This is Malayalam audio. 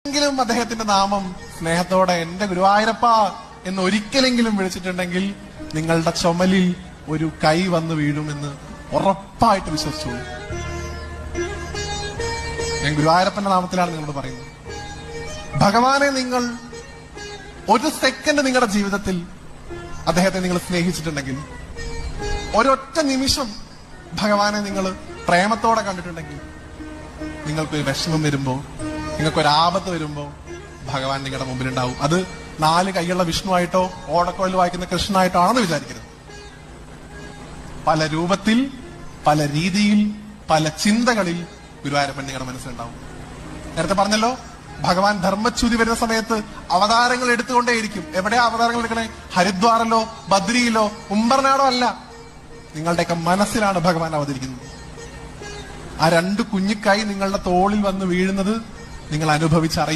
എങ്കിലും അദ്ദേഹത്തിന്റെ നാമം സ്നേഹത്തോടെ എന്റെ ഗുരുവായൂരപ്പ എന്ന് ഒരിക്കലെങ്കിലും വിളിച്ചിട്ടുണ്ടെങ്കിൽ നിങ്ങളുടെ ചുമലിൽ ഒരു കൈ വന്ന് വീഴുമെന്ന് ഉറപ്പായിട്ട് വിശ്വസിച്ചു. ഞാൻ ഗുരുവായൂരപ്പന്റെ നാമത്തിലാണ് നിങ്ങളോട് പറയുന്നത്. ഭഗവാനെ നിങ്ങൾ ഒരു സെക്കൻഡ് നിങ്ങളുടെ ജീവിതത്തിൽ അദ്ദേഹത്തെ നിങ്ങൾ സ്നേഹിച്ചിട്ടുണ്ടെങ്കിൽ, ഒരൊറ്റ നിമിഷം ഭഗവാനെ നിങ്ങൾ പ്രേമത്തോടെ കണ്ടിട്ടുണ്ടെങ്കിൽ, നിങ്ങൾക്കൊരു വിഷമം വരുമ്പോ, നിങ്ങൾക്കൊരാപത്ത് വരുമ്പോ ഭഗവാൻ നിങ്ങളുടെ മുമ്പിലുണ്ടാവും. അത് 4 കൈയുള്ള വിഷ്ണുവായിട്ടോ ഓടക്കോയിൽ വായിക്കുന്ന കൃഷ്ണനായിട്ടോ ആണെന്ന് വിചാരിക്കരുത്. പല രൂപത്തിൽ, പല രീതിയിൽ, പല ചിന്തകളിൽ ഗുരുവായൂരപ്പൻ നിങ്ങളുടെ മനസ്സിലുണ്ടാവും. നേരത്തെ പറഞ്ഞല്ലോ, ഭഗവാൻ ധർമ്മച്യുതി വരുന്ന സമയത്ത് അവതാരങ്ങൾ എടുത്തുകൊണ്ടേയിരിക്കും. എവിടെയാ അവതാരങ്ങൾ എടുക്കണേ? ഹരിദ്വാറിലോ ബദ്രിയിലോ ഉംബർനാടോ അല്ല, നിങ്ങളുടെയൊക്കെ മനസ്സിലാണ് ഭഗവാൻ അവതരിക്കുന്നത്. ആ 2 കുഞ്ഞിക്കായി നിങ്ങളുടെ തോളിൽ വന്ന് വീഴുന്നത് നിങ്ങൾ അനുഭവിച്ചറിയും.